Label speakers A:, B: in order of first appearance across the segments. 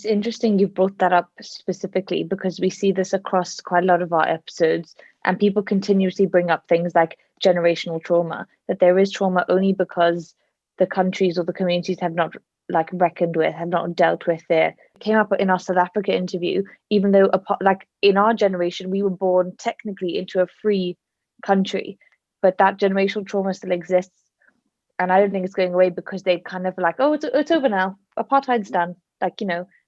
A: interesting you brought that up specifically because we see this across quite a lot of our episodes, and people continuously bring up things like generational trauma, that there is trauma only because the countries or the communities have not like reckoned with, have not dealt with their came up in our South Africa interview, even though like in our generation we were born technically into a free country, but that generational trauma still exists. And I don't think it's going away because they kind of like, oh, it's over now, apartheid's done, like,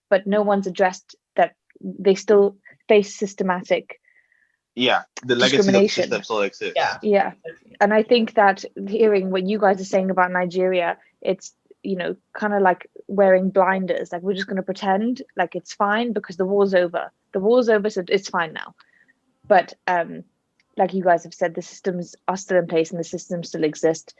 A: but no one's addressed that they still face systematic
B: the legacy of the system still exists.
A: Yeah. And I think that hearing what you guys are saying about Nigeria, it's kind of like wearing blinders, like we're just going to pretend like it's fine because the war's over, so it's fine now. But like you guys have said, the systems are still in place and the systems still exist.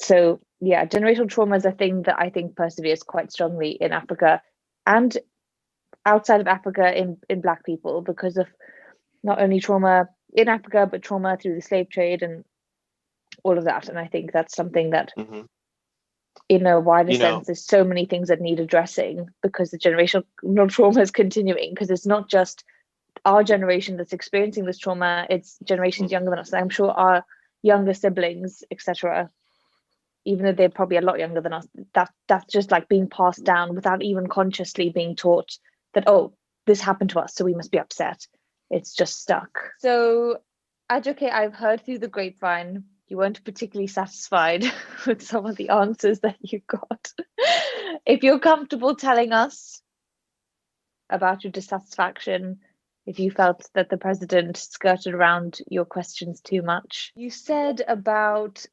A: So yeah, generational trauma is a thing that I think perseveres quite strongly in Africa and outside of Africa in Black people, because of not only trauma in Africa, but trauma through the slave trade and all of that. And I think that's something that in a wider sense, there's so many things that need addressing because the generational trauma is continuing, because it's not just our generation that's experiencing this trauma, it's generations younger than us. I'm sure our younger siblings, etc., even though they're probably a lot younger than us, that's just like being passed down without even consciously being taught that, oh, this happened to us, so we must be upset. It's just stuck. So, Ajoke, I've heard through the grapevine you weren't particularly satisfied with some of the answers that you got. If you're comfortable telling us about your dissatisfaction, if you felt that the president skirted around your questions too much. You said about,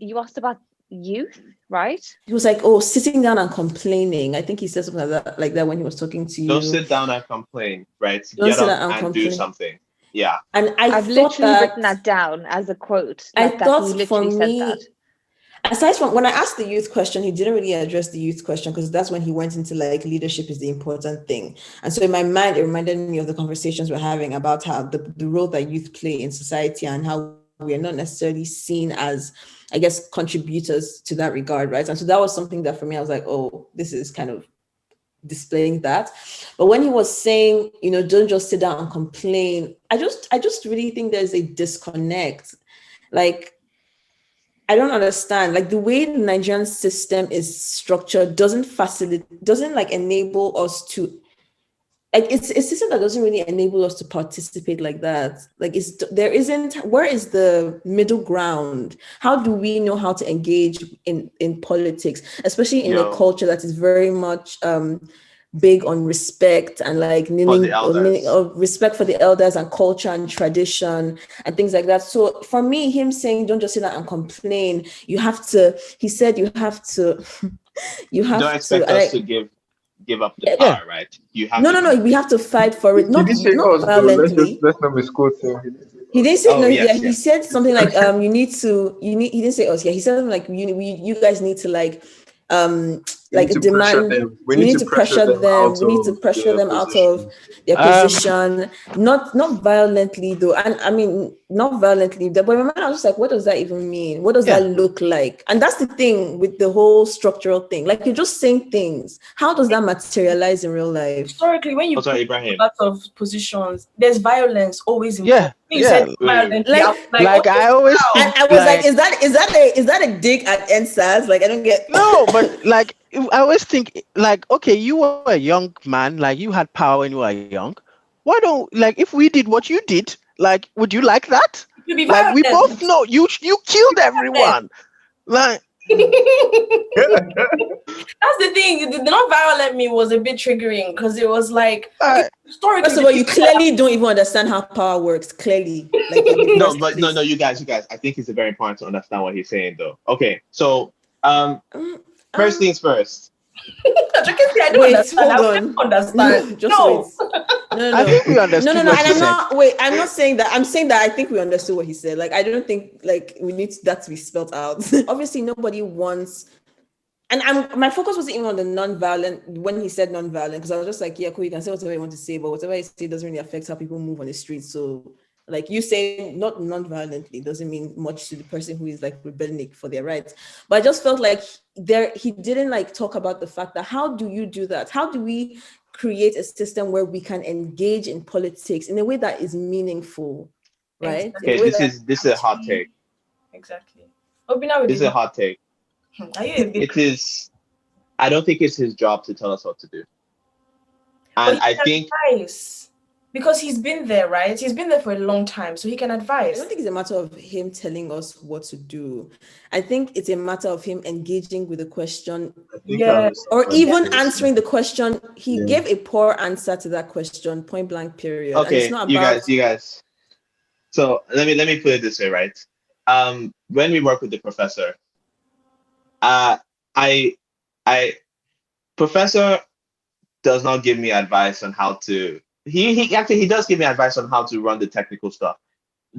A: you asked about youth, right?
C: He was like, sitting down and complaining. I think he said something like that when he was talking to you.
B: Don't sit down and complain, right?
C: Don't
B: Get
C: sit
B: up
C: down
B: and do something. Yeah.
C: And
A: I've literally written that down as a quote.
C: Like I thought for me, aside from when I asked the youth question, he didn't really address the youth question because that's when he went into like leadership is the important thing. And so in my mind, it reminded me of the conversations we're having about how the role that youth play in society and how we are not necessarily seen as, I guess, contributors to that regard, right? And so that was something that for me, I was like, oh, this is kind of displaying that. But when he was saying, don't just sit down and complain, I just really think there's a disconnect. Like, I don't understand. Like the way the Nigerian system is structured doesn't like enable us to, like it's a system that doesn't really enable us to participate like that. Like where is the middle ground? How do we know how to engage in politics, especially in a culture that is very much big on respect and like respect for the elders and culture and tradition and things like that. So for me, him saying don't just sit down and complain, he said you have to
B: don't expect us to give up the power, right? You have
C: no, we have to fight for it, not violently.
D: Let's not misquote him.
C: He didn't say he said something like he didn't say us. He said something like you guys need to like demand. We need to pressure them. We need to pressure them out of their position, not violently though. And I mean, not violently. But in my mind, I was just like, what does that even mean? What does that look like? And that's the thing with the whole structural thing. Like you're just saying things. How does that materialize in real life?
E: Historically, when you put lots of positions, there's violence always involved.
F: Like I always think,
C: I was like, is that a dig at NSAS? Like I don't get.
F: No, but like I always think like, okay, you were a young man, like you had power when you were young. Why don't like if we did what you did, like would you like that? Like we both know you killed everyone. Like
E: that's the thing. The non-violent me was a bit triggering because it was like historically.
C: First of all, you clearly don't even understand how power works. Clearly, like,
B: no, you guys. I think it's very important to understand what he's saying, though. Okay, so first things first.
E: I don't understand.
C: No.
F: I think we understood.
C: No. And I'm not saying that. I'm saying that I think we understood what he said. Like, I don't think like we need that to be spelled out. Obviously, nobody wants. And my focus wasn't even on the non-violent when he said non-violent, because I was just like, yeah, cool, you can say whatever you want to say, but whatever you say doesn't really affect how people move on the streets. So Like you say, not non-violently doesn't mean much to the person who is like rebelling for their rights. But I just felt like he didn't like talk about the fact that how do you do that? How do we create a system where we can engage in politics in a way that is meaningful, right?
B: Okay, this is a hot take.
E: Exactly.
B: This is a hot take.
E: Are you a bit?
B: It is. I don't think it's his job to tell us what to do. And I think
E: because he's been there, right? He's been there for a long time, so he can advise.
C: I don't think it's a matter of him telling us what to do. I think it's a matter of him engaging with the question, or even answering the question. He gave a poor answer to that question, point blank, period.
B: Okay,
C: and it's not about...
B: you guys. So let me put it this way, right? When we work with the professor, professor does not give me advice on how to. He actually does give me advice on how to run the technical stuff,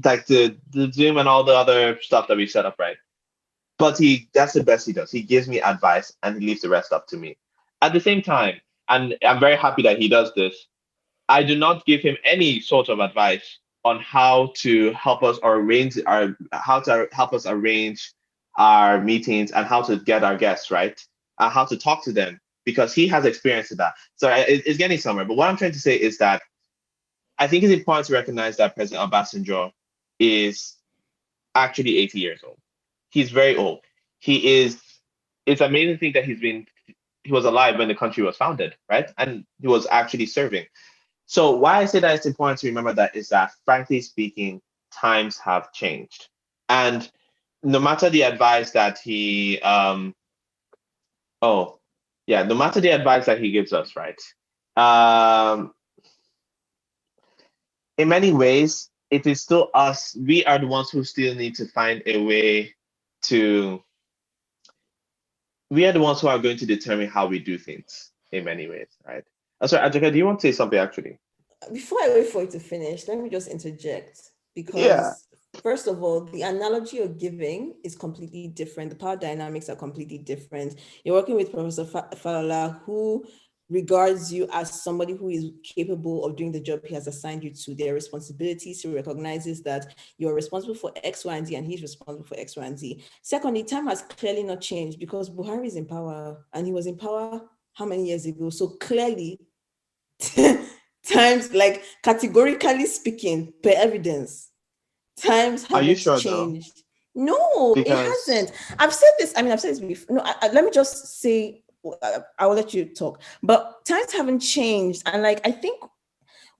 B: like the Zoom and all the other stuff that we set up, right? But that's the best he does. He gives me advice and he leaves the rest up to me. At the same time, and I'm very happy that he does this, I do not give him any sort of advice on how to help us arrange our meetings and how to get our guests, right? And how to talk to them, because he has experience in that. So it's getting somewhere. But what I'm trying to say is that I think it's important to recognize that President Obasanjo is actually 80 years old. He's very old. It's amazing to think that he was alive when the country was founded, right? And he was actually serving. So why I say that it's important to remember that is that, frankly speaking, times have changed. And no matter the advice that no matter the advice that he gives us, right? In many ways, it is still us. We are the ones who still need to find a way to. We are the ones who are going to determine how we do things in many ways, right? Sorry, Ajaka, do you want to say something actually?
C: Before I wait for you to finish, let me just interject, because first of all, the analogy you're giving is completely different. The power dynamics are completely different. You're working with Professor Falola, who regards you as somebody who is capable of doing the job he has assigned you to. Their responsibilities, he recognizes that you're responsible for X, Y, and Z, and he's responsible for X, Y, and Z. Secondly, time has clearly not changed, because Buhari is in power, and he was in power how many years ago? So clearly, times, like categorically speaking, per evidence, times haven't changed. No, because... it hasn't. I've said this before. No, let me just say, I will let you talk. But times haven't changed. And like, I think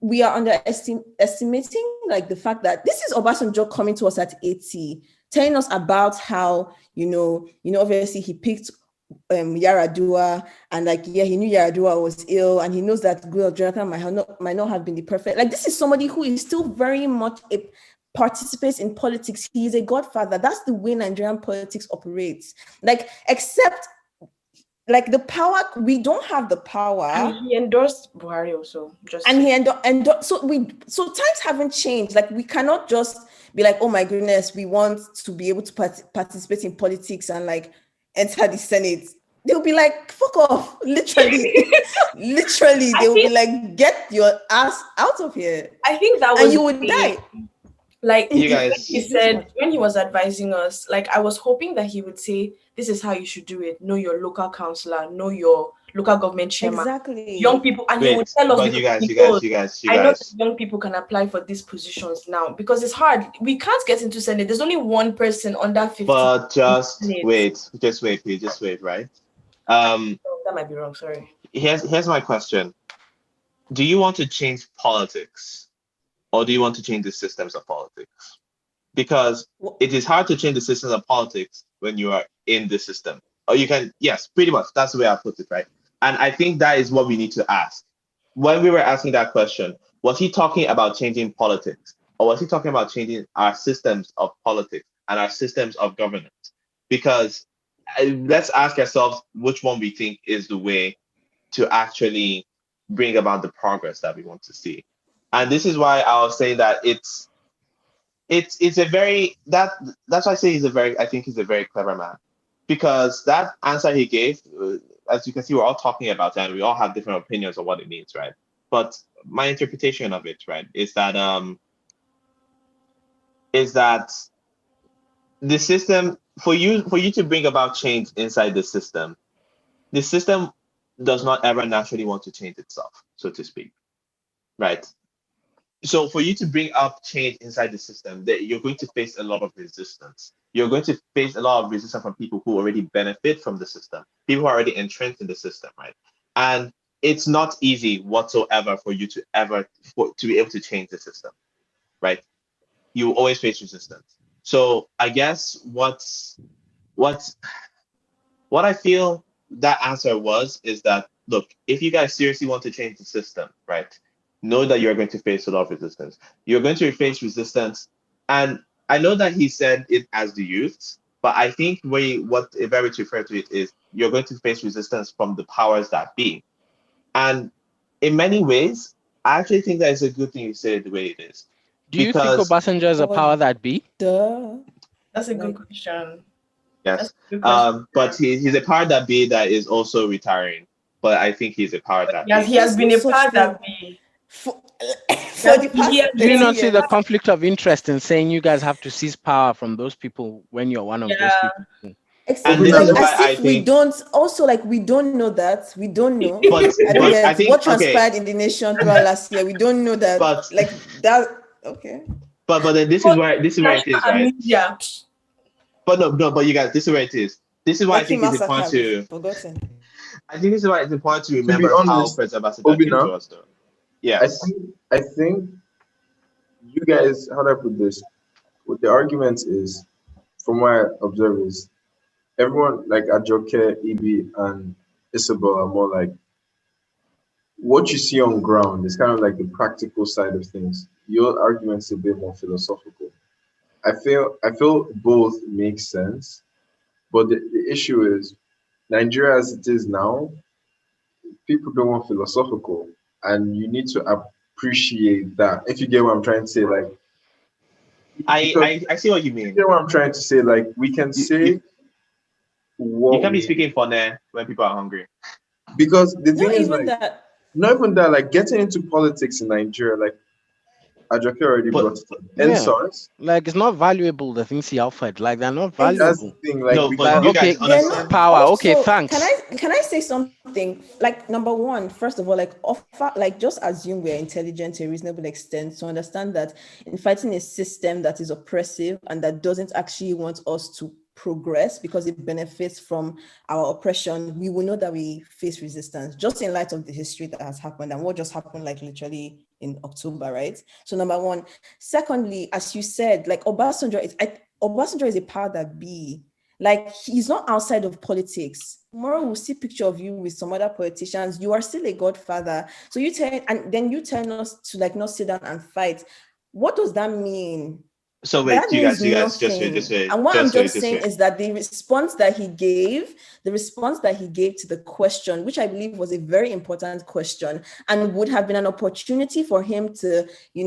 C: we are underestimating like the fact that this is Obasanjo coming to us at 80, telling us about how, obviously he picked Yaradua, and like, he knew Yaradua was ill, and he knows that Goodluck Jonathan might not have been the perfect. Like, this is somebody who is still very much participates in politics. He is a godfather. That's the way Nigerian politics operates. Like, except like the power, we don't have the power.
E: And he endorsed Buhari also.
C: So times haven't changed. Like, we cannot just be like, oh my goodness, we want to be able to participate in politics and like enter the Senate. They'll be like, fuck off, literally. Literally, they'll be like, get your ass out of here.
E: I think that was,
C: and you would die.
E: Like he said when he was advising us, like, I was hoping that he would say, this is how you should do it. Know your local councillor, know your local government chairman.
C: Exactly.
E: Young people, and he would tell us,
B: you guys.
E: I know that young people can apply for these positions now, because it's hard. We can't get into Senate. There's only one person under 50.
B: But just wait, right?
E: That might be wrong, sorry.
B: Here's my question. Do you want to change politics? Or do you want to change the systems of politics? Because it is hard to change the systems of politics when you are in the system. Or you can, yes, pretty much. That's the way I put it, right? And I think that is what we need to ask. When we were asking that question, was he talking about changing politics? Or was he talking about changing our systems of politics and our systems of governance? Because let's ask ourselves which one we think is the way to actually bring about the progress that we want to see. And this is why I was saying that it's a very, that's why I say I think he's a very clever man, because that answer he gave, as you can see, we're all talking about it and we all have different opinions of what it means, right? But my interpretation of it, right, is that is that the system, for you to bring about change inside the system does not ever naturally want to change itself, so to speak, right? So for you to bring up change inside the system, that you're going to face a lot of resistance. You're going to face a lot of resistance from people who already benefit from the system, people who are already entrenched in the system, right? And it's not easy whatsoever for you to be able to change the system, right? You always face resistance. So I guess what I feel that answer is that, look, if you guys seriously want to change the system, right, know that you're going to face a lot of resistance. You're going to face resistance. And I know that he said it as the youths, but I think what Everett referred to it is you're going to face resistance from the powers that be. And in many ways, I actually think that it's a good thing you say it the way it is.
F: Do you think Obasanjo is a power that be?
C: Duh.
E: That's a good question.
B: Yes. But he's a power that be that is also retiring. But I think he's a power that
E: yes,
B: be.
E: he has been a power that be.
C: For the past
E: years.
F: Do you not see the conflict of interest in saying you guys have to seize power from those people when you're one of those people?
C: Except
B: and this
C: like
B: is why
C: as
B: I
C: if we
B: think,
C: don't also like we don't know that. We don't know.
B: but I think
C: what transpired in the nation throughout last year. We don't know that like that. Okay.
B: But then this is where it is, right?
E: Yeah.
B: But but you guys, this is where it is. This is why I think it's important to
C: forgotten.
B: I think this is why it's important to remember how President Obasanjo came to us, though. Yes.
D: I think you guys, how do I put this? What the argument is, from what I observe, is everyone like Ajoke, Ibi, and Isabel are more like what you see on ground is kind of like the practical side of things. Your argument's a bit more philosophical. I feel both make sense, but the issue is Nigeria as it is now, people don't want philosophical, and you need to appreciate that. If you get what I'm trying to say, like
B: I see what you mean.
D: You get what I'm trying to say, like we can say
B: you can't be speaking for there when people are hungry.
D: Because the thing is
C: like
D: not even that, like getting into politics in Nigeria, like Ajoke already brought it up. NSARS,
F: like it's not valuable, the things he offered. Like they're not valuable.
D: That's the thing. Like,
B: no, but you guys understand
F: power. Okay, thanks.
C: Can I say something? Like number one, first of all, like offer, like just assume we're intelligent to a reasonable extent to understand that in fighting a system that is oppressive and that doesn't actually want us to progress because it benefits from our oppression, we will know that we face resistance just in light of the history that has happened and what just happened like literally in October, right? So number one. Secondly, as you said, like Obasanjo is a power that be. Like he's not outside of politics. Tomorrow we'll see a picture of you with some other politicians. You are still a godfather. So you tell us to like not sit down and fight. What does that mean?
B: So wait, you guys just wait.
C: And what I'm just saying is that the response that he gave to the question, which I believe was a very important question and would have been an opportunity for him to,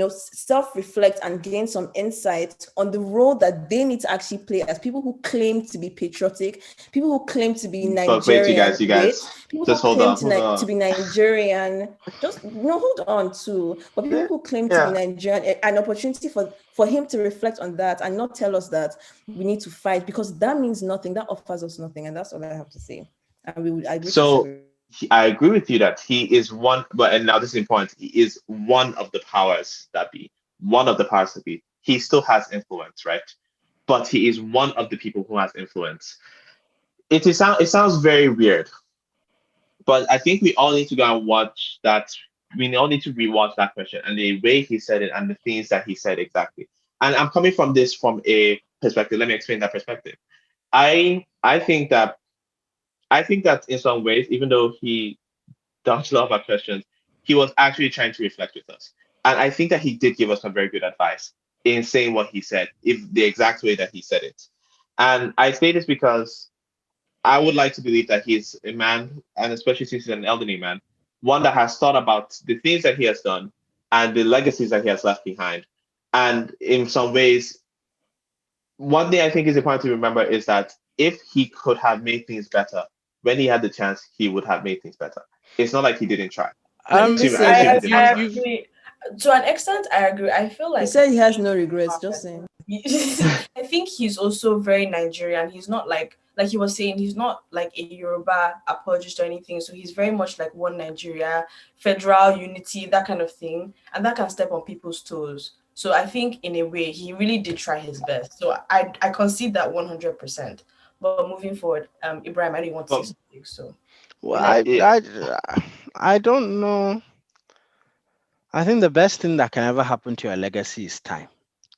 C: self-reflect and gain some insight on the role that they need to actually play as people who claim to be patriotic, people who claim to be Nigerian.
B: You guys,
C: people
B: just
C: who
B: hold
C: claim
B: on.
C: to be Nigerian. Hold on too. But people who claim to be Nigerian, an opportunity for him to reflect on that and not tell us that we need to fight, because that means nothing, that offers us nothing, and that's all I have to say. And
B: I agree with you that he is one, and now this is important, he is one of the powers that be. He still has influence, right? But he is one of the people who has influence. It sounds very weird, but I think we all need to go and watch that. We all need to rewatch that question and the way he said it and the things that he said exactly. And I'm coming from this from a perspective. Let me explain that perspective. I think that in some ways, even though he dodged a lot of our questions, he was actually trying to reflect with us. And I think that he did give us some very good advice in saying what he said, if the exact way that he said it. And I say this because I would like to believe that he's a man, and especially since he's an elderly man, one that has thought about the things that he has done and the legacies that he has left behind. And in some ways, one thing I think is important to remember is that if he could have made things better, when he had the chance, he would have made things better. It's not like he didn't try.
E: I agree. To an extent, I agree. I feel like
C: he said he has no regrets, just saying.
E: I think he's also very Nigerian. He's not like he was saying, he's not like a Yoruba apologist or anything. So he's very much like one Nigeria, federal unity, that kind of thing. And that can step on people's toes. So I think in a way, he really did try his best. So I concede that 100%. But moving forward, Ibrahim, I didn't want to say something. So
F: well, I don't know. I think the best thing that can ever happen to your legacy is time.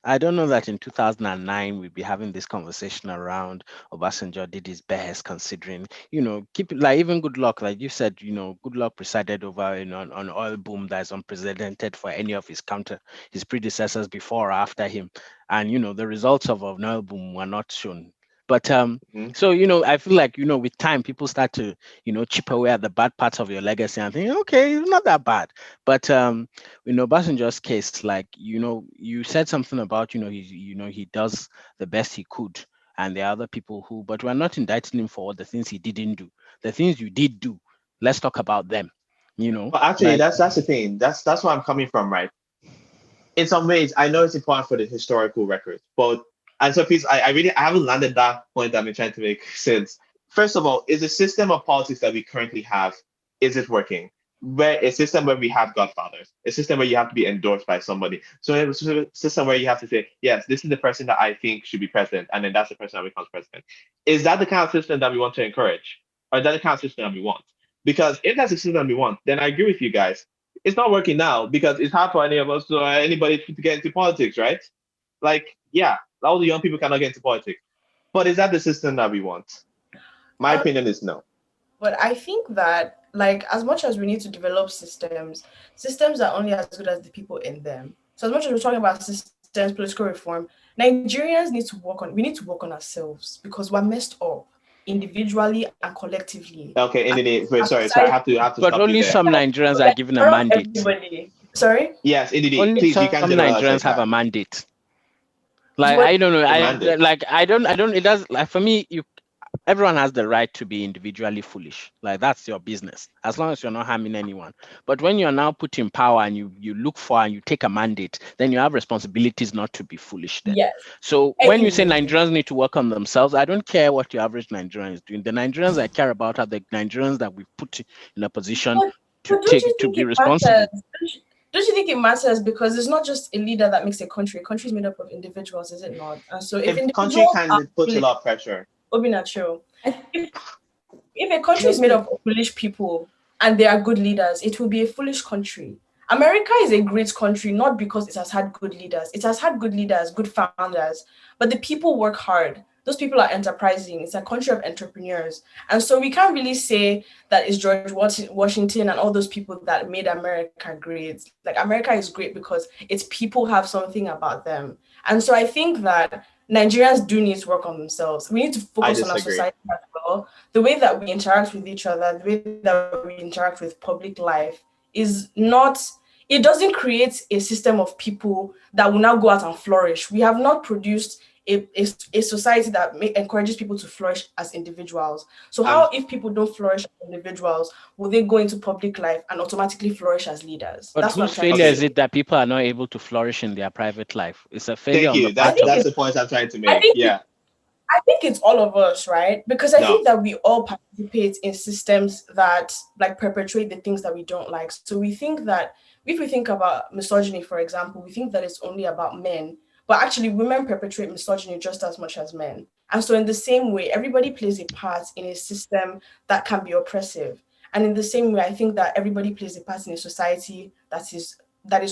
F: I don't know that in 2009 we'd be having this conversation around Obasanjo did his best, considering, keep it like even good luck, like you said, good luck presided over an oil boom that's unprecedented for any of his predecessors before or after him, and the results of an oil boom were not shown. But so I feel like with time people start to chip away at the bad parts of your legacy and think, okay, it's not that bad. But in Obasanjo's case, like you said something about he does the best he could, and there are other people who, but we're not indicting him for all the things he didn't do. The things you did do, let's talk about them.
B: Well, actually, that's the thing. That's where I'm coming from, right? In some ways, I know it's important for the historical record, but and so please, I haven't landed that point that I've been trying to make since. First of all, is the system of politics that we currently have, is it working? Where a system where we have godfathers, a system where you have to be endorsed by somebody. So a system where you have to say, yes, this is the person that I think should be president, and then that's the person that becomes president. Is that the kind of system that we want to encourage? Or is that the kind of system that we want? Because if that's the system we want, then I agree with you guys. It's not working now because it's hard for any of us or anybody to get into politics, right? Like, yeah, all the young people cannot get into politics. But is that the system that we want? My opinion is no.
E: But I think that, like, as much as we need to develop systems are only as good as the people in them. So as much as we're talking about systems, political reform, Nigerians need to work on ourselves because we're messed up individually and collectively.
B: Okay, sorry, I have to stop you there.
F: But only some Nigerians are given a mandate.
E: Everybody. Sorry?
B: Yes, indeed.
F: Only
B: Please,
F: some
B: you can't
F: Nigerians have a mandate. Like, I don't know. I don't. It does. Like, for me, everyone has the right to be individually foolish. Like, that's your business, as long as you're not harming anyone. But when you're now put in power and you look for and you take a mandate, then you have responsibilities not to be foolish then.
E: Yes.
F: So when you say Nigerians need to work on themselves, I don't care what your average Nigerian is doing. The Nigerians I care about are the Nigerians that we've put in a position to be responsible.
E: Don't you think it matters? Because it's not just a leader that makes a country. A country is made up of individuals, is it not? And so if
B: a country can put a lot of pressure.
E: If a country is made up of foolish people and they are good leaders, it will be a foolish country. America is a great country, not because it has had good leaders. It has had good leaders, good founders, but the people work hard. Those people are enterprising. It's a country of entrepreneurs. And so we can't really say that it's George Washington and all those people that made America great. Like, America is great because its people have something about them. And so I think that Nigerians do need to work on themselves. We need to focus on our society as well. The way that we interact with each other, the way that we interact with public life is not, it doesn't create a system of people that will now go out and flourish. We have not produced a society that encourages people to flourish as individuals. So how, if people don't flourish as individuals, will they go into public life and automatically flourish as leaders?
F: But whose failure is it that people are not able to flourish in their private life? It's a failure.
B: Thank you. That's the point I'm trying to make.
E: I think it's all of us, right? Because I think that we all participate in systems that like perpetuate the things that we don't like. So we think that if we think about misogyny, for example, we think that it's only about men. But actually, women perpetrate misogyny just as much as men. And so in the same way, everybody plays a part in a system that can be oppressive. And in the same way, I think that everybody plays a part in a society that is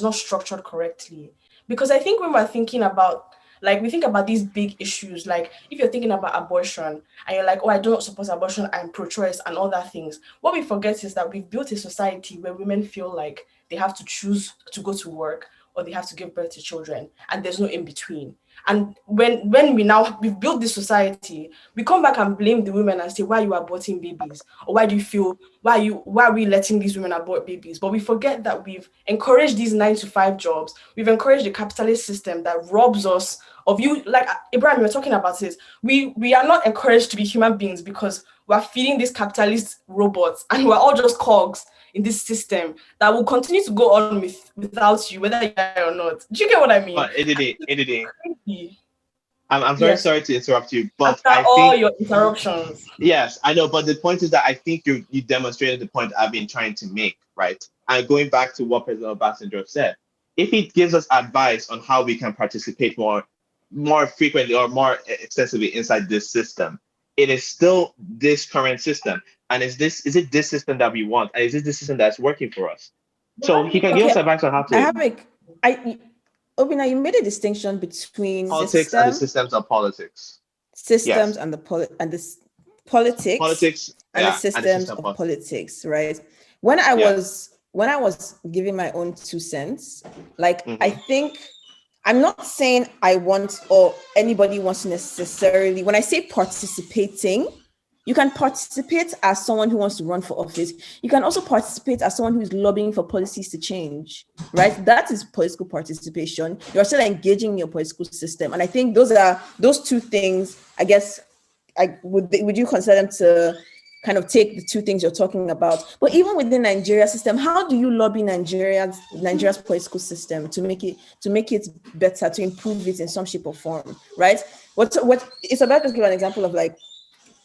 E: not structured correctly. Because I think when we're thinking about, like, we think about these big issues, like if you're thinking about abortion and you're like, oh, I don't support abortion, I'm pro-choice and all that things. What we forget is that we've built a society where women feel like they have to choose to go to work or they have to give birth to children, and there's no in between. And when we've built this society, we come back and blame the women and say, why are you aborting babies? Or why are we letting these women abort babies? But we forget that we've encouraged these 9-to-5 jobs. We've encouraged the capitalist system that robs us of you. Like Ibrahim, you're talking about this. We are not encouraged to be human beings because we're feeding these capitalist robots and we're all just cogs in this system that will continue to go on without you, whether you are or not. Do you get what I mean?
B: But I'm very sorry to interrupt you, but
E: after all your interruptions.
B: Yes, I know, but the point is that I think you demonstrated the point I've been trying to make, right? And going back to what President Obasanjo said, if he gives us advice on how we can participate more frequently or more extensively inside this system, it is still this current system. And is it this system that we want? And is it this system that's working for us? So he can give us advice on how to.
C: Obina, you made a distinction between
B: politics and the systems of politics.
C: Systems and the politics and the systems of politics, right? When I was giving my own 2 cents, like I think I'm not saying I want or anybody wants to necessarily, when I say participating, you can participate as someone who wants to run for office. You can also participate as someone who is lobbying for policies to change, right? That is political participation. You're still engaging in your political system. And I think those 2 things, I guess, would you consider them to kind of take the 2 things you're talking about? But even within Nigeria's system, how do you lobby Nigeria's political system to make it better, to improve it in some shape or form, right? What it's about, to give an example of like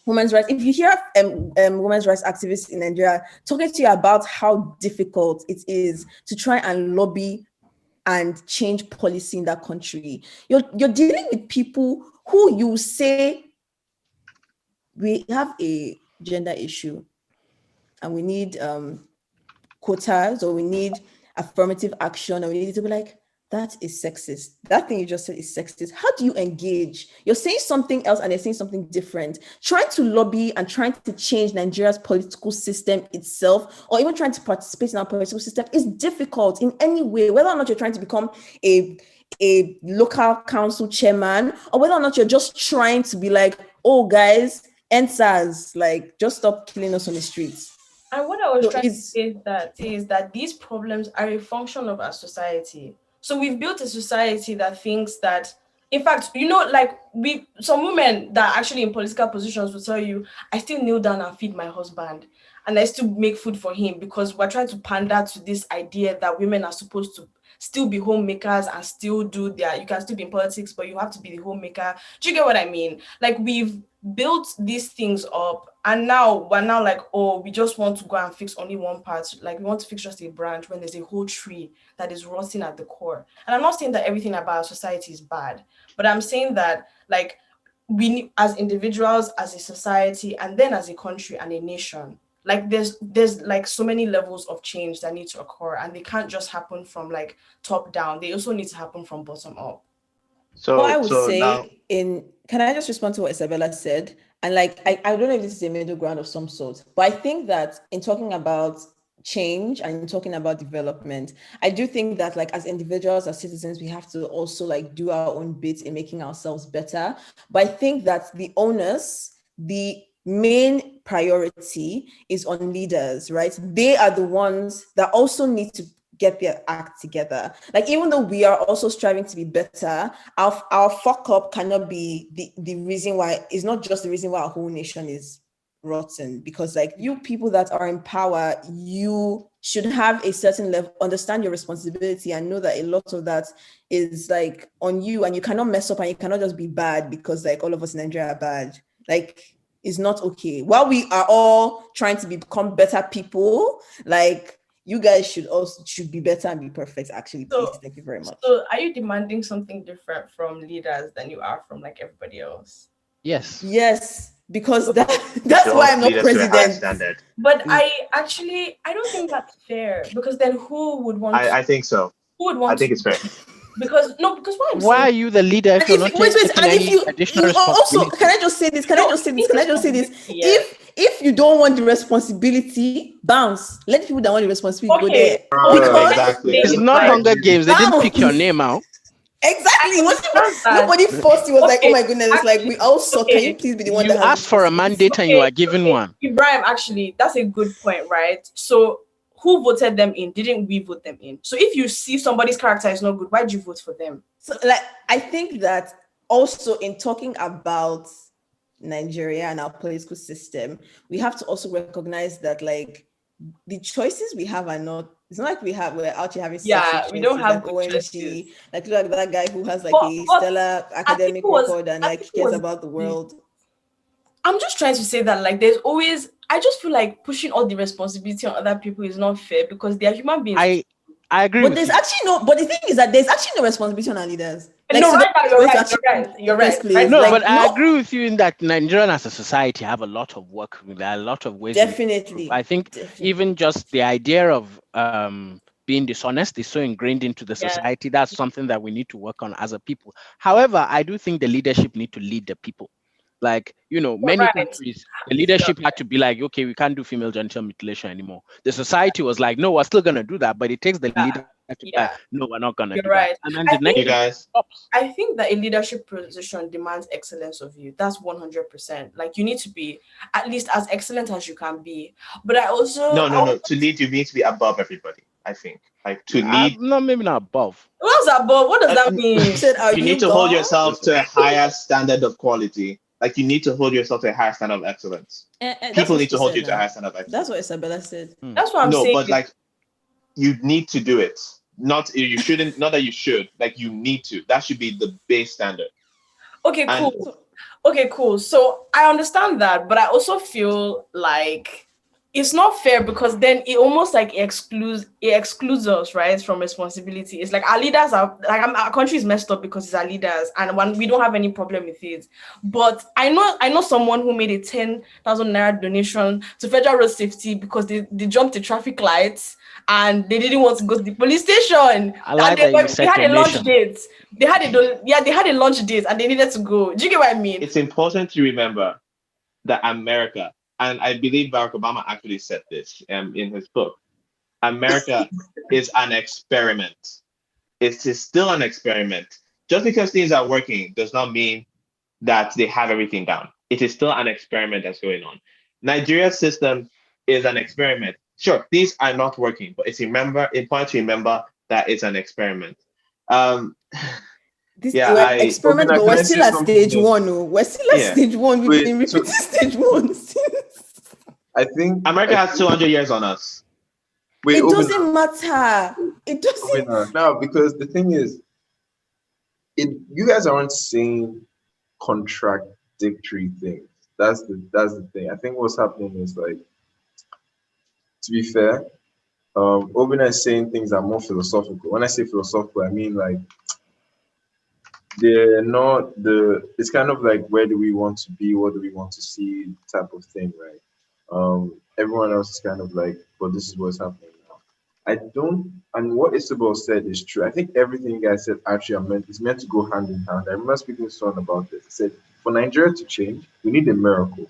C: women's rights. If you hear women's rights activists in Nigeria talking to you about how difficult it is to try and lobby and change policy in that country, you're dealing with people who you say, we have a gender issue and we need quotas, or we need affirmative action, or we need to be like, that is sexist. That thing you just said is sexist. How do you engage? You're saying something else and they're saying something different. Trying to lobby and trying to change Nigeria's political system itself, or even trying to participate in our political system, is difficult in any way, whether or not you're trying to become a local council chairman, or whether or not you're just trying to be like, oh guys, NSAS, like, just stop killing us on the streets.
E: And what I was trying to say is that these problems are a function of our society. So we've built a society that thinks that, in fact, like some women that are actually in political positions will tell you, I still kneel down and feed my husband, and I still make food for him, because we're trying to pander to this idea that women are supposed to still be homemakers and still do you can still be in politics, but you have to be the homemaker. Do you get what I mean? Like, we've built these things up, and now we're like, oh, we just want to go and fix only one part. Like, we want to fix just a branch when there's a whole tree that is rotting at the core. And I'm not saying that everything about our society is bad, but I'm saying that, like, we need, as individuals, as a society, and then as a country and a nation, like, there's like so many levels of change that need to occur, and they can't just happen from like top down. They also need to happen from bottom up.
C: So what I would say can I just respond to what Isabella said? And like, I don't know if this is a middle ground of some sort, but I think that in talking about change and in talking about development, I do think that, like, as individuals, as citizens, we have to also like do our own bit in making ourselves better. But I think that the main priority is on leaders, right? They are the ones that also need to get their act together. Like, even though we are also striving to be better, our fuck up cannot be the reason why. It's not just the reason why our whole nation is rotten, because like, you people that are in power, you should have a certain level, understand your responsibility, and know that a lot of that is like on you, and you cannot mess up, and you cannot just be bad because like all of us in Nigeria are bad. Like, it's not okay. While we are all trying to become better people, like, you guys should be better and be perfect, actually. Please, thank you very much.
E: So are you demanding something different from leaders than you are from like everybody else?
C: Yes, because that's why I'm not president.
E: But I don't think that's fair, because then who would want
B: I think so.
E: Who would want
B: I think it's fair.
E: Because
F: why are you the leader if you're not taking any additional responsibility?
C: Also, can I just say this? If you don't want the responsibility, bounce. Let people that want the responsibility go there.
B: Because exactly.
F: It's not Hunger Games. They didn't pick your name out.
C: Exactly. Nobody forced you. Was like, oh my goodness, it's like, we all suck. Can you please be the one that
F: asked for a mandate and you are given one?
E: Ibrahim, actually, that's a good point, right? So who voted them in? Didn't we vote them in? So if you see somebody's character is not good, why did you vote for them?
C: So, like, I think that also in talking about Nigeria and our political system, we have to also recognize that, like, the choices we have are not It's not like we're out here having
E: we don't have
C: like
E: good
C: OMG,
E: choices.
C: like look at that guy who has like
E: But
C: a stellar academic record and like cares about the world.
E: I'm just trying to say that like there's always, I just feel like pushing all the responsibility on other people is not fair because they are human beings.
F: I agree.
C: But there's actually no. But the thing is that there's actually no responsibility on our leaders.
E: Like, no, right now you're right.
F: No,
C: like,
F: but I agree with you in that Nigerian as a society have a lot of work. There are a lot of ways.
C: Definitely.
F: I think even just the idea of being dishonest is so ingrained into the society. That's something that we need to work on as a people. However, I do think the leadership need to lead the people. Like, many countries, the leadership had to be like, okay, we can't do female genital mutilation anymore. The society was like, no, we're still going to do that. But it takes the leader to be like, no, we're not going to do that. And then
E: I think that a leadership position demands excellence of you. That's 100%. Like, you need to be at least as excellent as you can be. But I also...
B: No. To lead, you need to be above everybody, I think. Like, to lead...
F: No, maybe not above.
E: What's above? What does that mean?
B: You need to hold yourself to a higher standard of quality. Like, you need to hold yourself to a higher standard of excellence. People need to hold you to a higher standard of excellence.
C: That's what Isabella said.
E: That's what I'm saying.
B: No, but like, you need to do it. Not you shouldn't. Not that you should. Like, you need to. That should be the base standard.
E: Okay, cool. So I understand that, but I also feel like it's not fair because then it almost like excludes us, right, from responsibility. It's like our leaders are like our country is messed up because it's our leaders, and when we don't have any problem with it. But I know someone who made a 10,000 naira donation to Federal Road Safety because they jumped the traffic lights and they didn't want to go to the police station. They had a lunch date. They had a lunch date and they needed to go. Do you get what I mean?
B: It's important to remember that America, and I believe Barack Obama actually said this in his book, America is an experiment. It is still an experiment. Just because things are working does not mean that they have everything down. It is still an experiment that's going on. Nigeria's system is an experiment. Sure, these are not working, but it's important to remember that it's an experiment.
C: Experiment, but we're still at stage one. No, we're still at stage one. We've been repeating stage one.
D: I think
B: America has 200 years on us.
C: It doesn't matter. It doesn't.
D: No, because the thing is, you guys aren't saying contradictory things. That's the thing. I think what's happening is, like, to be fair, Obina is saying things that are more philosophical. When I say philosophical, I mean like they're not it's kind of like, where do we want to be, what do we want to see type of thing, right? Everyone else is kind of like, but this is what's happening now. And what Isabel said is true. I think everything you guys said actually is meant to go hand in hand. I remember speaking to someone about this. He said, for Nigeria to change, we need a miracle.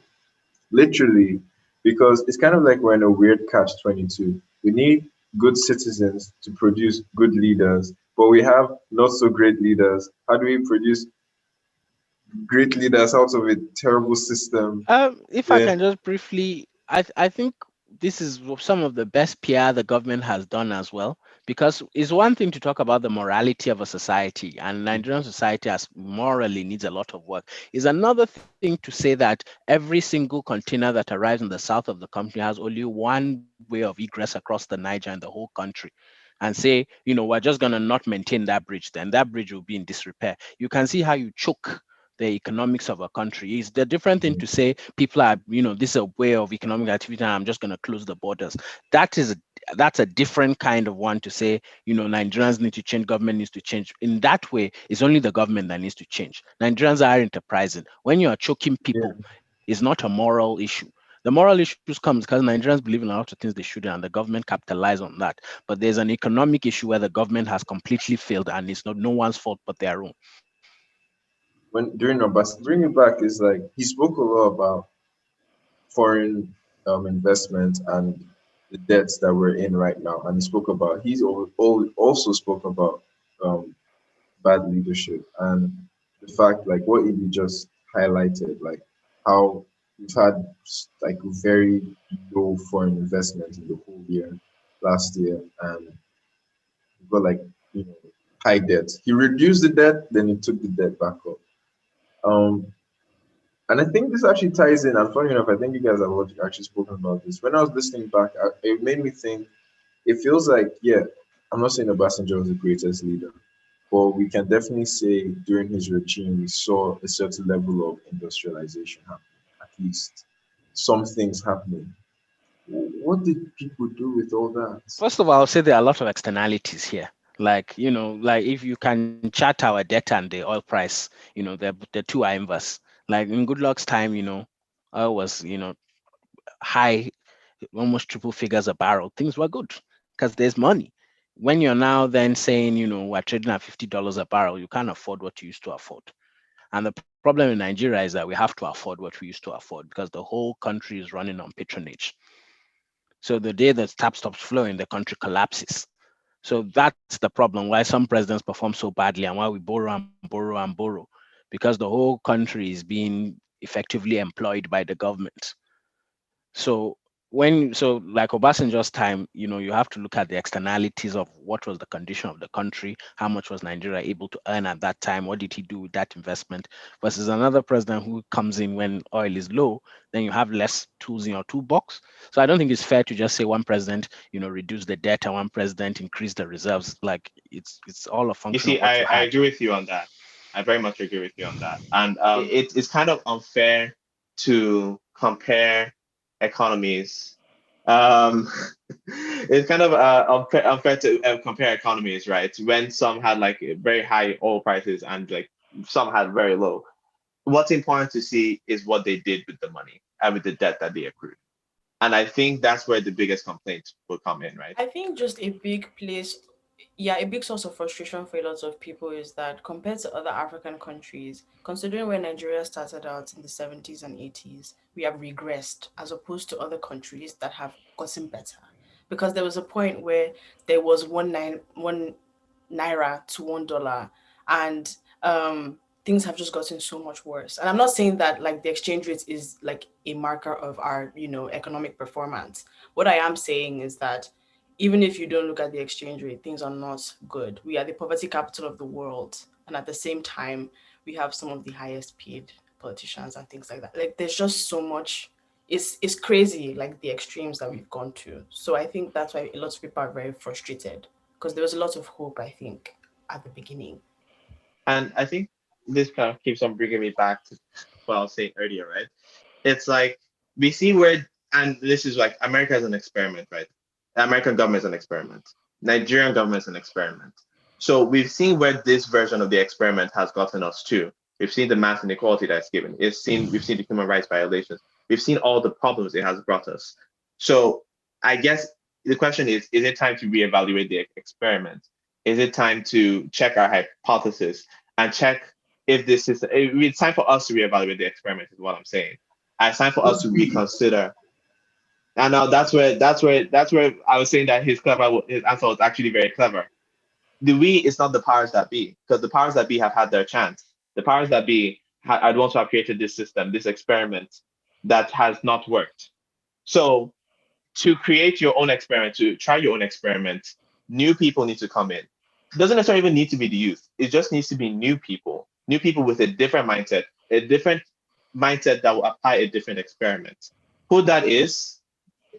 D: Literally, because it's kind of like we're in a weird catch-22. We need good citizens to produce good leaders, but we have not so great leaders. How do we produce great leaders out of a terrible system?
F: If I can just briefly, I think this is some of the best PR the government has done as well, because it's one thing to talk about the morality of a society, and Nigerian society as morally needs a lot of work. It's another thing to say that every single container that arrives in the south of the country has only one way of egress across the Niger and the whole country, and say, we're just going to not maintain that bridge, then that bridge will be in disrepair. You can see how you choke the economics of a country. It's the different thing to say people are, this is a way of economic activity and I'm just going to close the borders. That's a different kind of one to say, Nigerians need to change, government needs to change. In that way, it's only the government that needs to change. Nigerians are enterprising. When you are choking people, it's not a moral issue. The moral issues comes because Nigerians believe in a lot of things they shouldn't, and the government capitalize on that. But there's an economic issue where the government has completely failed, and it's no one's fault but their own.
D: During Obasanjo, bringing it back, is like he spoke a lot about foreign investment and the debts that we're in right now, and he also spoke about bad leadership and the fact, like what Ibi just highlighted, like how we've had like very low foreign investment in the whole year last year, and we've got like high debt. He reduced the debt, then he took the debt back up. And I think this actually ties in, and funny enough, I think you guys have actually spoken about this. When I was listening back, it made me think it feels like, yeah, I'm not saying Obasanjo was the greatest leader, but we can definitely say during his regime, we saw a certain level of industrialization happening, at least some things happening. What did people do with all that?
F: First of all, I'll say there are a lot of externalities here. Like, like if you can chart our debt and the oil price, the two are inverse. Like in Goodluck's time, oil was, high, almost triple figures a barrel. Things were good because there's money. When you're now then saying, we're trading at $50 a barrel, you can't afford what you used to afford. And the problem in Nigeria is that we have to afford what we used to afford because the whole country is running on patronage. So the day the tap stops flowing, the country collapses. So that's the problem, why some presidents perform so badly and why we borrow and borrow and borrow, because the whole country is being effectively employed by the government. So like Obasanjo's time, you have to look at the externalities of what was the condition of the country, how much was Nigeria able to earn at that time, what did he do with that investment, versus another president who comes in when oil is low, then you have less tools in your toolbox. So I don't think it's fair to just say one president, reduce the debt and one president increase the reserves. Like it's all a function
B: You see,
F: of what you
B: I
F: had.
B: agree with you on that. I very much agree with you on that. And it's kind of unfair to compare economies. It's kind of unfair to compare economies, right? When some had like very high oil prices and like some had very low. What's important to see is what they did with the money and with the debt that they accrued. And I think that's where the biggest complaint will come in, right?
E: I think just a big source of frustration for a lot of people is that compared to other African countries, considering when Nigeria started out in the 70s and 80s, we have regressed as opposed to other countries that have gotten better. Because there was a point where there was one naira to $1, and things have just gotten so much worse. And I'm not saying that like the exchange rate is like a marker of our, economic performance. What I am saying is that even if you don't look at the exchange rate, things are not good. We are the poverty capital of the world. And at the same time, we have some of the highest paid politicians and things like that. Like there's just so much, it's crazy, like the extremes that we've gone to. So I think that's why a lot of people are very frustrated, because there was a lot of hope, I think, at the beginning.
B: And I think this kind of keeps on bringing me back to what I was saying earlier, right? It's like we see where, and this is like America is an experiment, right? The American government is an experiment. Nigerian government is an experiment. So we've seen where this version of the experiment has gotten us to. We've seen the mass inequality that's given. We've seen the human rights violations. We've seen all the problems it has brought us. So I guess the question is it time to reevaluate the experiment? Is it time to check our hypothesis and check if this is, it's time for us to reevaluate the experiment is what I'm saying. It's time for us to reconsider. And now that's where I was saying that his answer was actually very clever. The we is not the powers that be, because the powers that be have had their chance. The powers that be I'd want to have created this system, this experiment that has not worked. So to create your own experiment, to try your own experiment, new people need to come in. It doesn't necessarily even need to be the youth. It just needs to be new people with a different mindset that will apply a different experiment. Who that is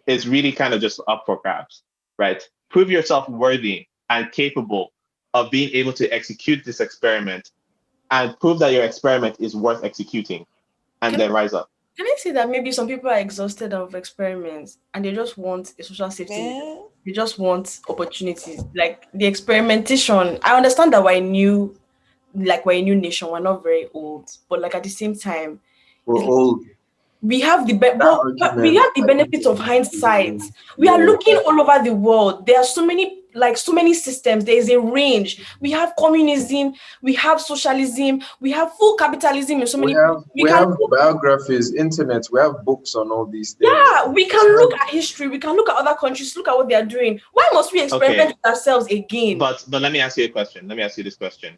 B: really kind of just up for grabs, right? Prove yourself worthy and capable of being able to execute this experiment and prove that your experiment is worth executing, and then rise up.
E: Can I say that maybe some people are exhausted of experiments and they just want a social safety net? They just want opportunities. Like the experimentation. I understand that we're a new nation. We're not very old, but like at the same time,
D: we're old.
E: We have the benefits of hindsight. We are looking all over the world. There are so many systems. There is a range. We have communism, we have socialism, we have full capitalism in so many.
D: We have biographies, internet, we have books on all these things.
E: Yeah, we can look at history, we can look at other countries, look at what they are doing. Why must we experiment with ourselves again?
B: But let me ask you a question. Let me ask you this question.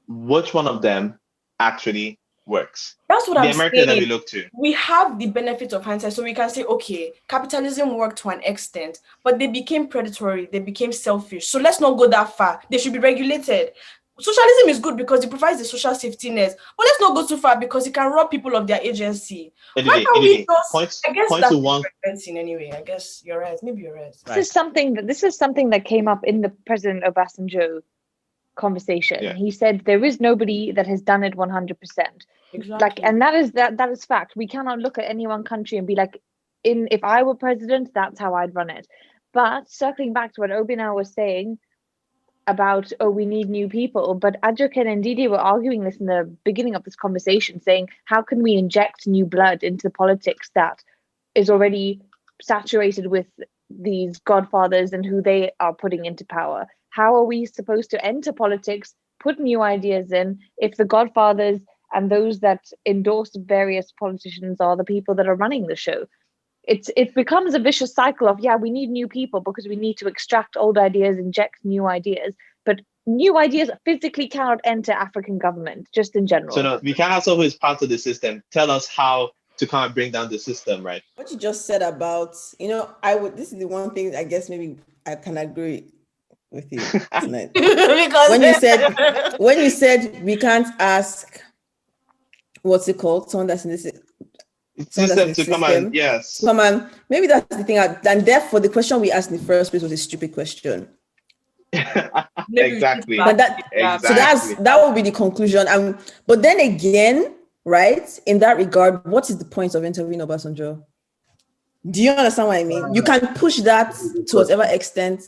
B: Which one of them actually works?
E: That's what I'm saying.
B: The America that we look to.
E: We have the benefit of hindsight, so we can say, okay, capitalism worked to an extent, but they became predatory, they became selfish. So let's not go that far. They should be regulated. socialism is good because it provides the social safety net. But let's not go too far because it can rob people of their agency. Why can't we just? I guess that's anyway. I guess you're right. Maybe you're right.
A: This is something that came up in the President Obasanjo conversation. Yeah. He said there is nobody that has done it 100%.
E: Exactly.
A: And that is fact. We cannot look at any one country and be like, if I were president, that's how I'd run it. But circling back to what Obina was saying about, we need new people. But Ajoke and Ndidi were arguing this in the beginning of this conversation, saying, how can we inject new blood into politics that is already saturated with these godfathers and who they are putting into power? How are we supposed to enter politics, put new ideas in, if the godfathers and those that endorse various politicians are the people that are running the show? It becomes a vicious cycle of, we need new people because we need to extract old ideas, inject new ideas, but new ideas physically cannot enter African government, just in general.
B: So no, we cannot solve who is part of the system. Tell us how to kind of bring down the system, right?
C: What you just said about, this is the one thing I guess maybe I can agree with you tonight.
E: Because
C: when you said we can't ask, what's it called? Someone that's in this
B: system to come and yes.
C: Come on. Maybe that's the thing. And therefore the question we asked in the first place was a stupid question.
B: Exactly.
C: But
B: exactly.
C: So that would be the conclusion. But then again, right, in that regard, what is the point of interviewing Obasanjo? Do you understand what I mean? You can push that to whatever extent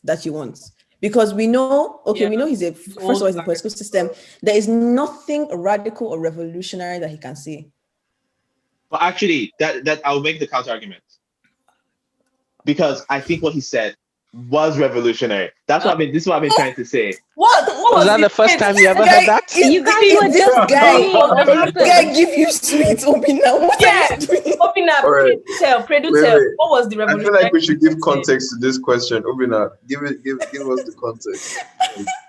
C: that you want. Because we know, we know he's first of all, he's in the political system. There is nothing radical or revolutionary that he can say.
B: But actually, that I'll make the counter argument. Because I think what he said was revolutionary. That's what this is what I've been trying to say.
E: What
F: was that the first time you ever heard that?
A: You guys were just
C: guy give you sweets, Obina. What are you doing?
E: Obina, producer. What was the revolution?
D: I feel like we should give context to this question. Obina, give us the context.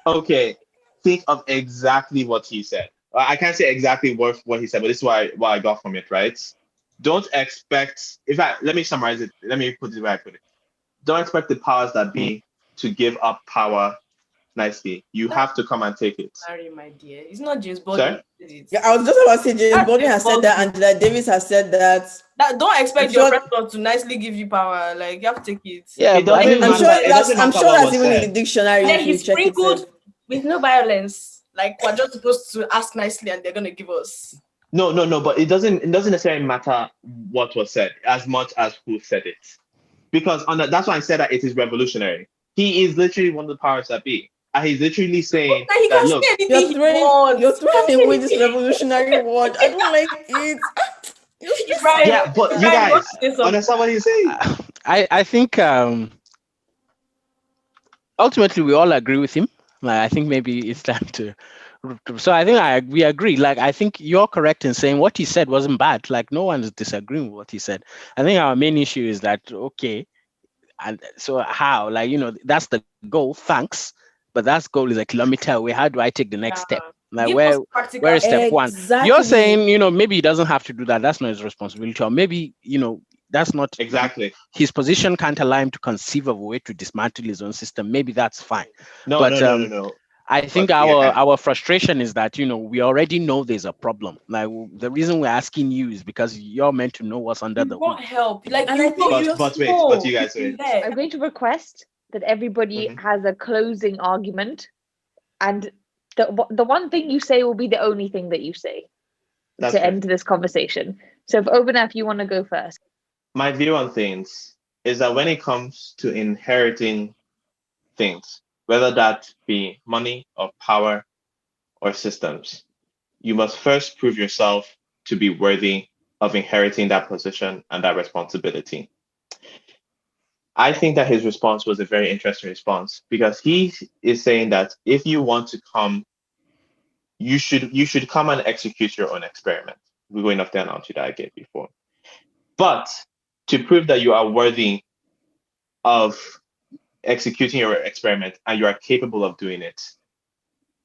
B: Okay, think of exactly what he said. I can't say exactly what he said, but this is what I got from it, right? Don't expect, let me summarize it. Let me put it where I put it. Don't expect the powers that be to give up power nicely. You have to come and take it.
E: Sorry, my dear. It's not James Baldwin.
C: Yeah, I was just about to say James Baldwin has said that, Angela Davis has said that.
E: Don't expect your president to nicely give you power. Like, you have to take it.
B: Yeah,
C: I'm sure that's even in the dictionary.
E: Then he's sprinkled with no violence. Like, we're just supposed to ask nicely and they're going to give us.
B: No, but it doesn't necessarily matter what was said as much as who said it. Because that's why I said that it is revolutionary. He is literally one of the powers that be. And he's literally saying that, look,
C: you're throwing away this revolutionary word. I don't like it.
E: Right.
B: Yeah, but you guys understand what he's saying?
F: I think ultimately we all agree with him. Like, I think maybe it's time to. So I think we agree. Like, I think you're correct in saying what he said wasn't bad. Like, no one is disagreeing with what he said. I think our main issue is that, okay, and so how? Like, that's the goal. Thanks, but that goal is a kilometer away. How do I take the next step? Like, where is step one? You're saying, maybe he doesn't have to do that. That's not his responsibility. Or maybe, that's not
B: exactly
F: his position. Can't allow him to conceive of a way to dismantle his own system. Maybe that's fine.
B: No.
F: I think our frustration is that, we already know there's a problem. Like, the reason we're asking you is because you're meant to know what's under the hood.
E: Want help. Like,
B: but you guys wait.
A: I'm going to request that everybody has a closing argument, and the one thing you say will be the only thing that you say to end this conversation. So if you want to go first.
B: My view on things is that when it comes to inheriting things, whether that be money or power or systems, you must first prove yourself to be worthy of inheriting that position and that responsibility. I think that his response was a very interesting response, because he is saying that if you want to come, you should come and execute your own experiment. We're going off the analogy that I gave before. But to prove that you are worthy of executing your experiment and you are capable of doing it,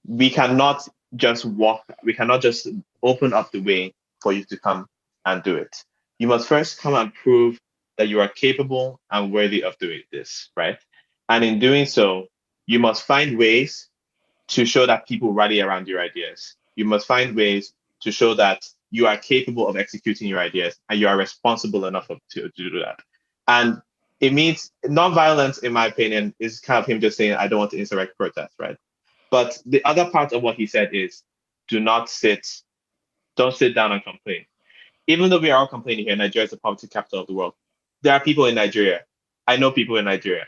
B: we cannot just open up the way for you to come and do it. You must first come and prove that you are capable and worthy of doing this, right? And in doing so, you must find ways to show that people rally around your ideas. You must find ways to show that you are capable of executing your ideas and you are responsible enough to do that. And it means nonviolence, in my opinion, is kind of him just saying, I don't want to insurrect protest, right? But the other part of what he said is, don't sit down and complain. Even though we are all complaining here, Nigeria is the poverty capital of the world. There are people in Nigeria. I know people in Nigeria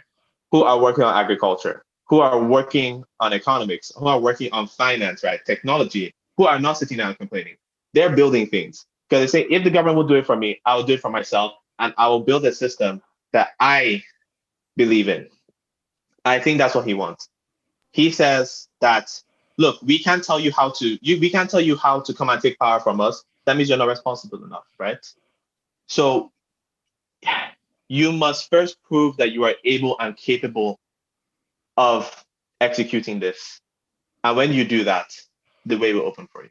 B: who are working on agriculture, who are working on economics, who are working on finance, right? Technology, who are not sitting down and complaining. They're building things because they say, if the government will do it for me, I'll do it for myself, and I will build a system that I believe in. I think that's what he wants. He says that, look, we can't tell you how to come and take power from us. That means you're not responsible enough, right? So you must first prove that you are able and capable of executing this. And when you do that, the way will open for you.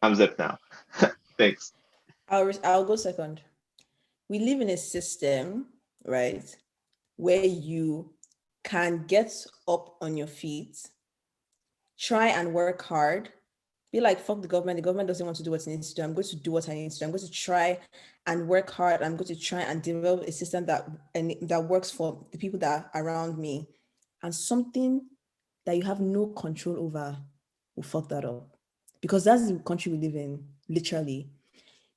B: I'm zipped now. Thanks.
C: I'll go second. We live in a system, right, where you can get up on your feet, try and work hard, be like, fuck the government doesn't want to do what it needs to do, I'm going to do what I need to do, I'm going to try and work hard, I'm going to try and develop a system that works for the people that are around me, and something that you have no control over will fuck that up. Because that's the country we live in, literally.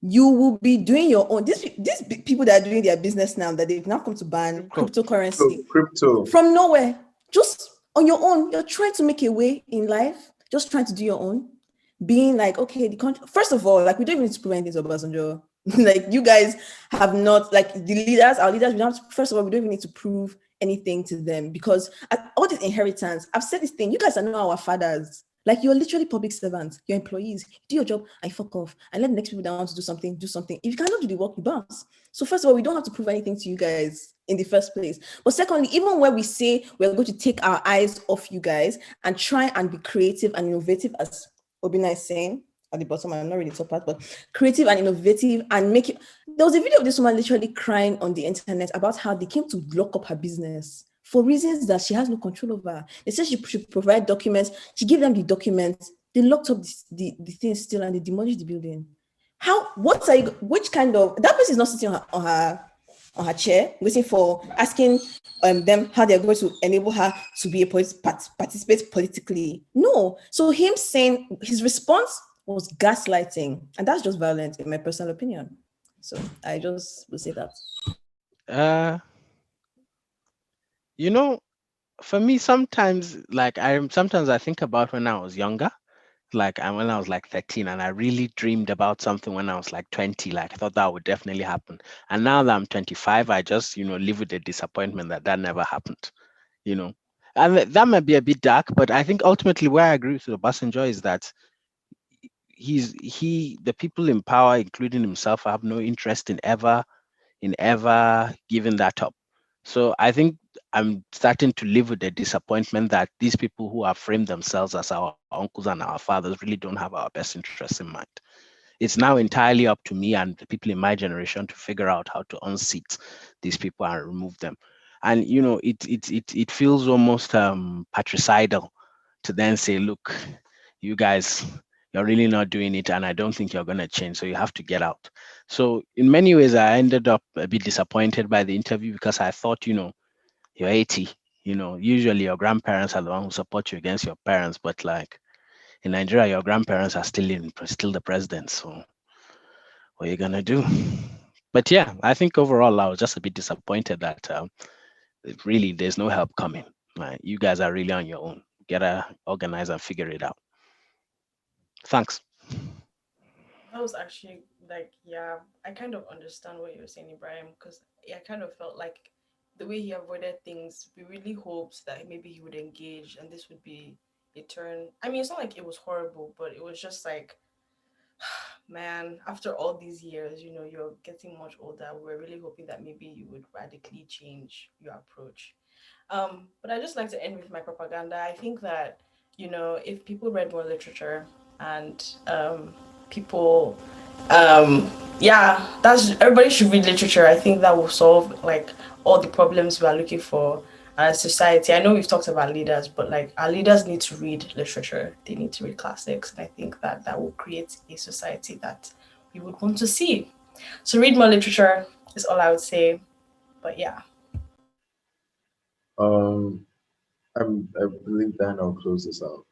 C: You will be doing your own. These people that are doing their business now, that they've now come to ban cryptocurrency from nowhere, just on your own. You're trying to make a way in life, just trying to do your own. Being like, okay, the country, first of all, like, we don't even need to prove anything to Obasanjo. Like, you guys have not, like, our leaders, we don't, first of all, we don't even need to prove anything to them, because all this inheritance, I've said this thing, you guys are not our fathers. Like, you're literally public servants, you're employees, do your job and fuck off, and let the next people that want to do something. If you cannot do the work, you bounce. So first of all, we don't have to prove anything to you guys in the first place. But secondly, even when we say we're going to take our eyes off you guys and try and be creative and innovative, as Obina is saying at the bottom, I'm not really top part, but creative and innovative, and make it. There was a video of this woman literally crying on the internet about how they came to lock up her business for reasons that she has no control over. They said she should provide documents. She gave them the documents. They locked up the things still, and they demolished the building. Which kind of, that person is not sitting on her chair waiting for, asking them how they're going to enable her to be participate politically. No. So him saying, his response was gaslighting, and that's just violent in my personal opinion. So I just will say that.
F: For me, sometimes I think about when I was younger, and when I was like 13, and I really dreamed about something when I was like 20, like I thought that would definitely happen. And now that I'm 25, I just, live with the disappointment that never happened, and that might be a bit dark, but I think ultimately where I agree with Obasanjo is that the people in power, including himself, have no interest in ever giving that up. So I think I'm starting to live with the disappointment that these people who have framed themselves as our uncles and our fathers really don't have our best interests in mind. It's now entirely up to me and the people in my generation to figure out how to unseat these people and remove them. And it feels almost patricidal to then say, look, you guys, you're really not doing it, and I don't think you're going to change, so you have to get out. So in many ways, I ended up a bit disappointed by the interview, because I thought, you're 80, usually your grandparents are the ones who support you against your parents, but like in Nigeria, your grandparents are still the president, so what are you going to do? But yeah, I think overall, I was just a bit disappointed that really there's no help coming. Right? You guys are really on your own. Gotta organize and figure it out. Thanks.
E: That was actually I kind of understand what you're saying, Ibrahim, because I kind of felt like the way he avoided things, we really hoped that maybe he would engage and this would be a turn. I mean, it's not like it was horrible, but it was just like, man, after all these years, you're getting much older. We're really hoping that maybe you would radically change your approach. But I just like to end with my propaganda. I think that, if people read more literature and people, that's everybody should read literature. I think that will solve like all the problems we are looking for as society. I know we've talked about leaders, but like our leaders need to read literature. They need to read classics, and I think that will create a society that we would want to see. So read more literature is all I would say. But yeah.
D: I believe that I'll close this out.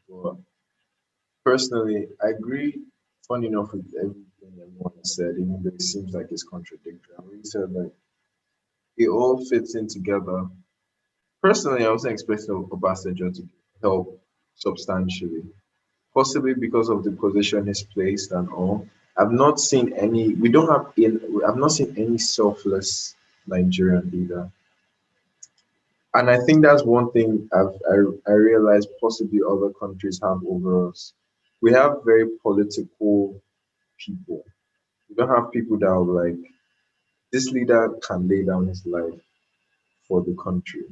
D: But personally, I agree. Funny enough, with everything everyone has said, even though it seems like it's contradictory. I really said like it all fits in together. Personally, I wasn't expecting Obasanjo to help substantially, possibly because of the position he's placed and all. I've not seen any. We don't have in. I've not seen any selfless Nigerian leader, and I think that's one thing I realized possibly other countries have over us. We have very political people. We don't have people that are like this leader can lay down his life for the country.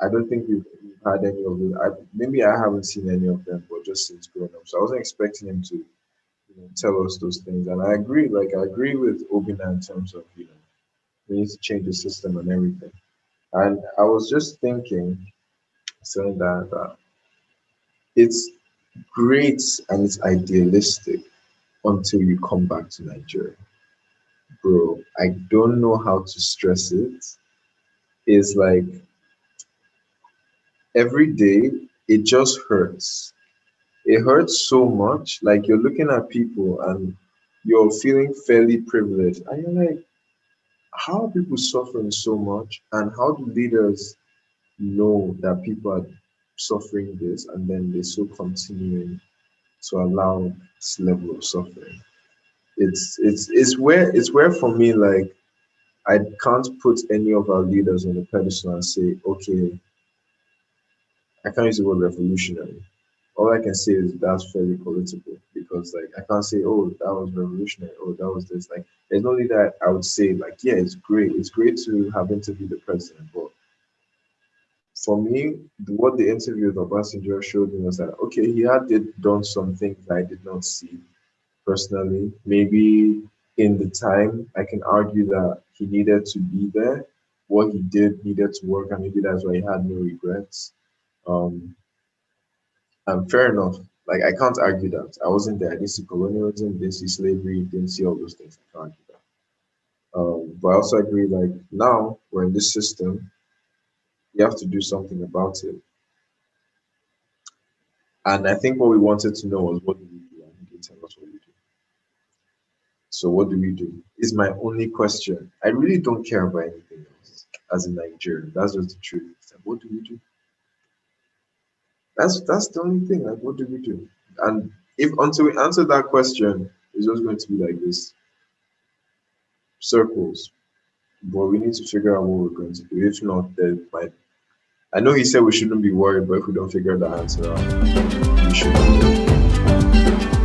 D: I don't think we've had any of them. Maybe I haven't seen any of them, but just since growing up. So I wasn't expecting him to, tell us those things. And I agree, I agree with Obina in terms of, we need to change the system and everything. And I was just thinking, saying that it's great and it's idealistic until you come back to Nigeria. Bro, I don't know how to stress it. It's like every day it just hurts. It hurts so much. Like you're looking at people and you're feeling fairly privileged. And you're like, how are people suffering so much? And how do leaders know that people are suffering this and then they're so continuing to allow this level of suffering? It's where for me, like I can't put any of our leaders on the pedestal and say, okay, I can't use the word revolutionary. All I can say is that's very political because like I can't say, oh, that was revolutionary, oh, that was this. Like there's no that I would say like, yeah, it's great. It's great to have interviewed the president, but for me, what the interview with Obasanjo showed me was that okay, he had done some things that I did not see personally. Maybe in the time I can argue that he needed to be there. What he did needed to work, and maybe that's why he had no regrets. And fair enough. Like I can't argue that. I wasn't there. I didn't see colonialism, didn't see slavery, didn't see all those things. I can't argue that. But I also agree, like now we're in this system, you have to do something about it. And I think what we wanted to know was what do we do? And he didn't tell us what we do. So what do we do? Is my only question. I really don't care about anything else as a Nigerian. That's just the truth. Like, what do we do? That's the only thing. Like, what do we do? And if until we answer that question, it's just going to be like this circles. But we need to figure out what we're going to do. If not, then might. I know he said we shouldn't be worried, but if we don't figure the answer out, we should.